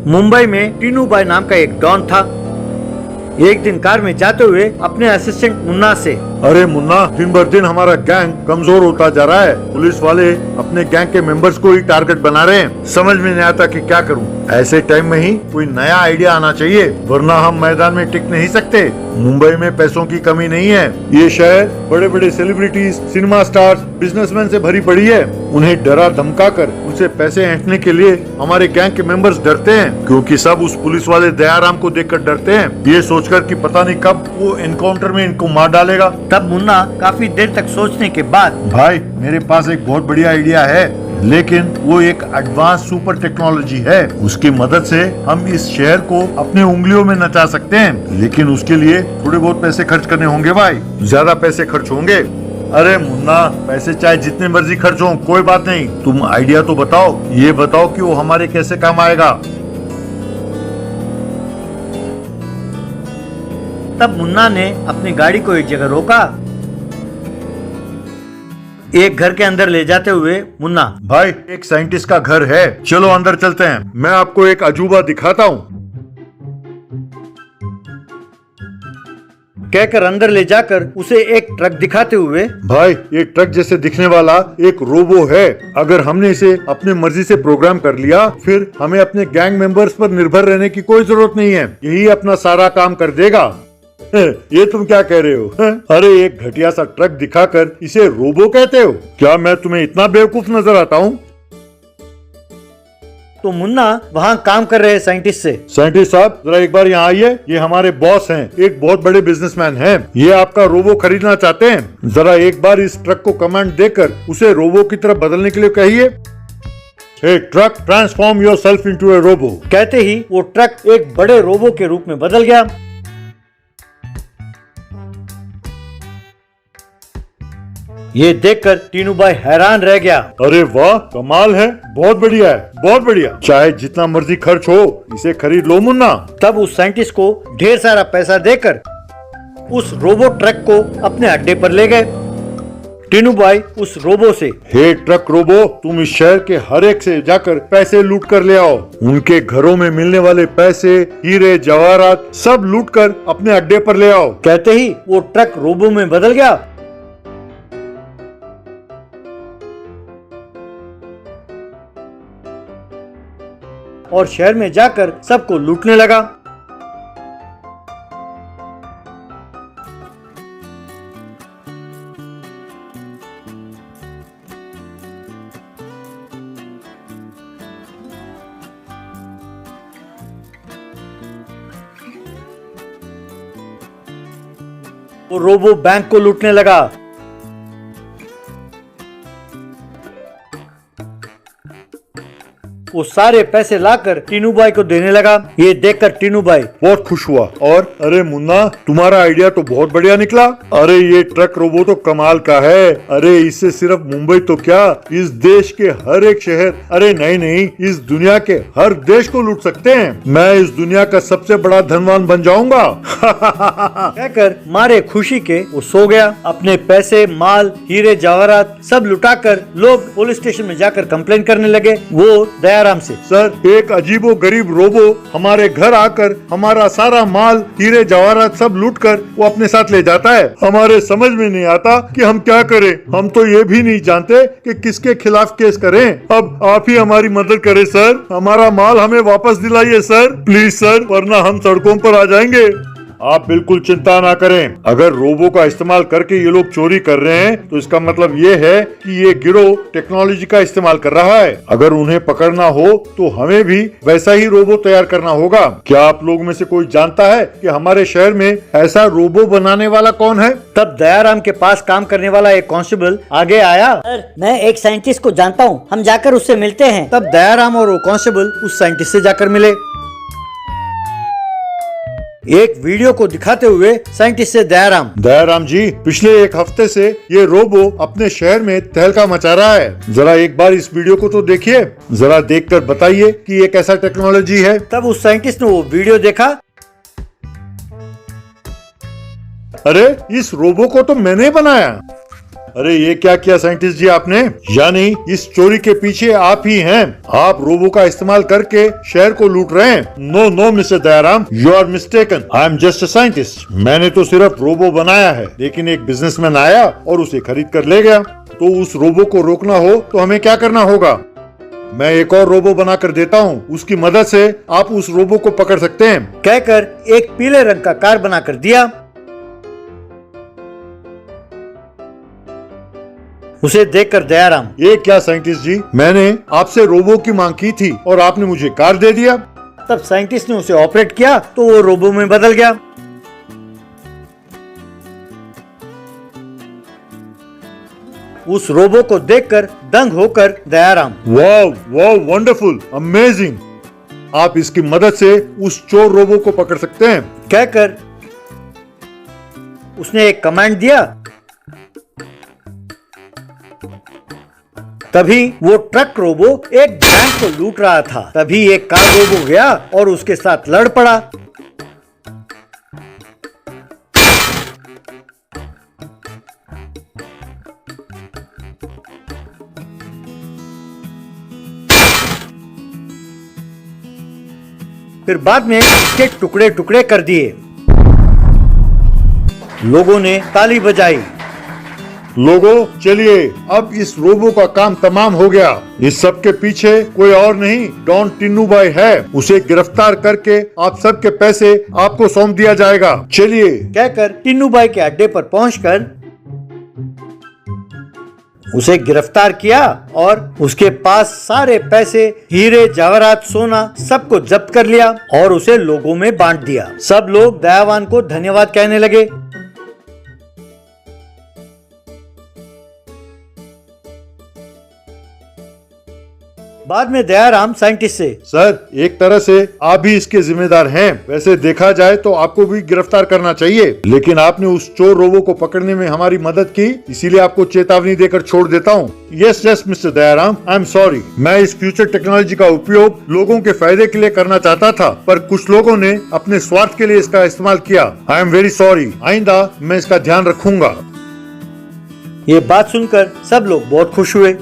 मुंबई में टीनू भाई नाम का एक डॉन था। एक दिन कार में जाते हुए अपने असिस्टेंट मुन्ना से, अरे मुन्ना, दिन भर दिन हमारा गैंग कमजोर होता जा रहा है। पुलिस वाले अपने गैंग के मेंबर्स को ही टारगेट बना रहे हैं। समझ में नहीं आता कि क्या करूं। ऐसे टाइम में ही कोई नया आइडिया आना चाहिए, वरना हम मैदान में टिक नहीं सकते। मुंबई में पैसों की कमी नहीं है। ये शहर बड़े बड़े सेलिब्रिटीज, सिनेमा स्टार्स, बिजनेसमैन से भरी पड़ी है। उन्हें डरा धमका कर उनसे पैसे ऐंठने के लिए हमारे गैंग के मेंबर्स डरते हैं, क्योंकि सब उस पुलिस वाले दयाराम को देखकर डरते हैं, ये सोचकर कि पता नहीं कब वो एनकाउंटर में इनको मार डालेगा। तब मुन्ना काफी देर तक सोचने के बाद, भाई मेरे पास एक बहुत बढ़िया आइडिया है, लेकिन वो एक एडवांस सुपर टेक्नोलॉजी है। उसकी मदद से हम इस शहर को अपने उंगलियों में नचा सकते हैं, लेकिन उसके लिए थोड़े बहुत पैसे खर्च करने होंगे भाई। ज्यादा पैसे खर्च होंगे। अरे मुन्ना, पैसे चाहे जितने मर्जी खर्च हो, कोई बात नहीं, तुम आइडिया तो बताओ। ये बताओ कि वो हमारे कैसे काम आएगा। तब मुन्ना ने अपनी गाड़ी को एक जगह रोका। एक घर के अंदर ले जाते हुए मुन्ना, भाई एक साइंटिस्ट का घर है, चलो अंदर चलते हैं, मैं आपको एक अजूबा दिखाता हूँ। कहकर अंदर ले जाकर उसे एक ट्रक दिखाते हुए, भाई ये ट्रक जैसे दिखने वाला एक रोबो है। अगर हमने इसे अपने मर्जी से प्रोग्राम कर लिया, फिर हमें अपने गैंग मेंबर्स पर निर्भर रहने की कोई जरूरत नहीं है। यही अपना सारा काम कर देगा। ये तुम क्या कह रहे हो? अरे एक घटिया सा ट्रक दिखाकर इसे रोबो कहते हो? क्या मैं तुम्हें इतना बेवकूफ नजर आता हूँ? तो मुन्ना वहाँ काम कर रहे साइंटिस्ट से, साइंटिस्ट साहब जरा एक बार यहाँ आइए, ये हमारे बॉस हैं, एक बहुत बड़े बिजनेसमैन हैं। ये आपका रोबो खरीदना चाहते हैं। जरा एक बार इस ट्रक को कमांड देकर उसे रोबो की तरफ बदलने के लिए कहिए। हे ट्रक, ट्रांसफॉर्म योरसेल्फ इनटू ए रोबो। कहते ही वो ट्रक एक बड़े रोबो के रूप में बदल गया। ये देखकर टीनू भाई हैरान रह गया। अरे वाह, कमाल है, बहुत बढ़िया है, बहुत बढ़िया। चाहे जितना मर्जी खर्च हो, इसे खरीद लो मुन्ना। तब उस साइंटिस्ट को ढेर सारा पैसा देकर उस रोबो ट्रक को अपने अड्डे पर ले गए। टीनू भाई उस रोबो से, हे ट्रक रोबो, तुम इस शहर के हर एक से जाकर पैसे लूट कर ले आओ। उनके घरों में मिलने वाले पैसे, हीरे जवाहरात सब लूट कर अपने अड्डे पर ले आओ। कहते ही वो ट्रक रोबो में बदल गया और शहर में जाकर सबको लूटने लगा। वो रोबो बैंक को लूटने लगा। वो सारे पैसे लाकर टीनू भाई को देने लगा। ये देखकर टीनू भाई बहुत खुश हुआ और, अरे मुन्ना, तुम्हारा आइडिया तो बहुत बढ़िया निकला। अरे ये ट्रक रोबो तो कमाल का है। अरे इससे सिर्फ मुंबई तो क्या, इस देश के हर एक शहर, अरे नहीं, इस दुनिया के हर देश को लूट सकते हैं। मैं इस दुनिया का सबसे बड़ा धनवान बन जाऊंगा। कहकर मारे खुशी के वो सो गया। अपने पैसे, माल, हीरे जवाहरात सब लुटाकर लोग पुलिस स्टेशन में जाकर कंप्लेन करने लगे। वो दयाराम से, सर एक अजीबो गरीब रोबो हमारे घर आकर हमारा सारा माल, हीरे जवाहरात सब लूट कर वो अपने साथ ले जाता है। हमारे समझ में नहीं आता कि हम क्या करें। हम तो ये भी नहीं जानते कि किसके खिलाफ केस करें। अब आप ही हमारी मदद करें सर, हमारा माल हमें वापस दिलाइए सर, प्लीज सर, वरना हम सड़कों पर आ जाएंगे। आप बिल्कुल चिंता ना करें। अगर रोबो का इस्तेमाल करके ये लोग चोरी कर रहे हैं, तो इसका मतलब ये है कि ये गिरोह टेक्नोलॉजी का इस्तेमाल कर रहा है। अगर उन्हें पकड़ना हो तो हमें भी वैसा ही रोबो तैयार करना होगा। क्या आप लोग में से कोई जानता है कि हमारे शहर में ऐसा रोबो बनाने वाला कौन है? तब दयाराम के पास काम करने वाला एक कांस्टेबल आगे आया। सर, मैं एक साइंटिस्ट को जानता हूँ, हम जाकर उससे मिलते हैं। तब दयाराम और वो कांस्टेबल उस साइंटिस्ट से जाकर मिले। एक वीडियो को दिखाते हुए साइंटिस्ट से, दयाराम जी, पिछले एक हफ्ते से ये रोबो अपने शहर में तहलका मचा रहा है। जरा एक बार इस वीडियो को तो देखिए, जरा देखकर बताइए कि ये कैसा टेक्नोलॉजी है। तब उस साइंटिस्ट ने वो वीडियो देखा। अरे इस रोबो को तो मैंने बनाया। अरे ये क्या किया साइंटिस्ट जी आपने? यानी इस चोरी के पीछे आप ही हैं। आप रोबो का इस्तेमाल करके शहर को लूट रहे हैं। No no mister Dayaram, you are mistaken. I am just a scientist. मैंने तो सिर्फ रोबो बनाया है, लेकिन एक बिजनेसमैन आया और उसे खरीद कर ले गया। तो उस रोबो को रोकना हो तो हमें क्या करना होगा? मैं एक और रोबो बनाकर देता हूँ, उसकी मदद से आप उस रोबो को पकड़ सकते हैं। कहकर एक पीले रंग का कार बनाकर दिया। उसे देखकर दयाराम, ये क्या साइंटिस्ट जी, मैंने आपसे रोबो की मांग की थी और आपने मुझे कार दे दिया। तब साइंटिस्ट ने उसे ऑपरेट किया तो वो रोबो में बदल गया। उस रोबो को देखकर दंग होकर दयाराम, वाव वाव, वंडरफुल, अमेजिंग। आप इसकी मदद से उस चोर रोबो को पकड़ सकते हैं। कहकर उसने एक कमांड दिया। तभी वो ट्रक रोबो एक बैंक को लूट रहा था। तभी एक कार रोबो गया और उसके साथ लड़ पड़ा। फिर बाद में इसके टुकड़े टुकड़े कर दिए। लोगों ने ताली बजाई। लोगों, चलिए अब इस रोबो का काम तमाम हो गया। इस सब के पीछे कोई और नहीं, डॉन टिन्नू भाई है। उसे गिरफ्तार करके आप सबके पैसे आपको सौंप दिया जाएगा। चलिए। कहकर टिन्नू भाई के अड्डे पर पहुंचकर उसे गिरफ्तार किया और उसके पास सारे पैसे, हीरे जवाहरात, सोना सबको जब्त कर लिया और उसे लोगों में बांट दिया। सब लोग दयावान को धन्यवाद कहने लगे। बाद में दयाराम साइंटिस्ट से, सर, एक तरह से आप भी इसके जिम्मेदार हैं। वैसे देखा जाए तो आपको भी गिरफ्तार करना चाहिए, लेकिन आपने उस चोर रोबो को पकड़ने में हमारी मदद की, इसीलिए आपको चेतावनी देकर छोड़ देता हूँ। Yes yes mister Dayaram, I am sorry. मैं इस फ्यूचर टेक्नोलॉजी का उपयोग लोगों के फायदे के लिए करना चाहता था, पर कुछ लोगों ने अपने स्वार्थ के लिए इसका इस्तेमाल किया। I am very sorry. आइंदा मैं इसका ध्यान रखूंगा। ये बात सुनकर सब लोग बहुत खुश हुए।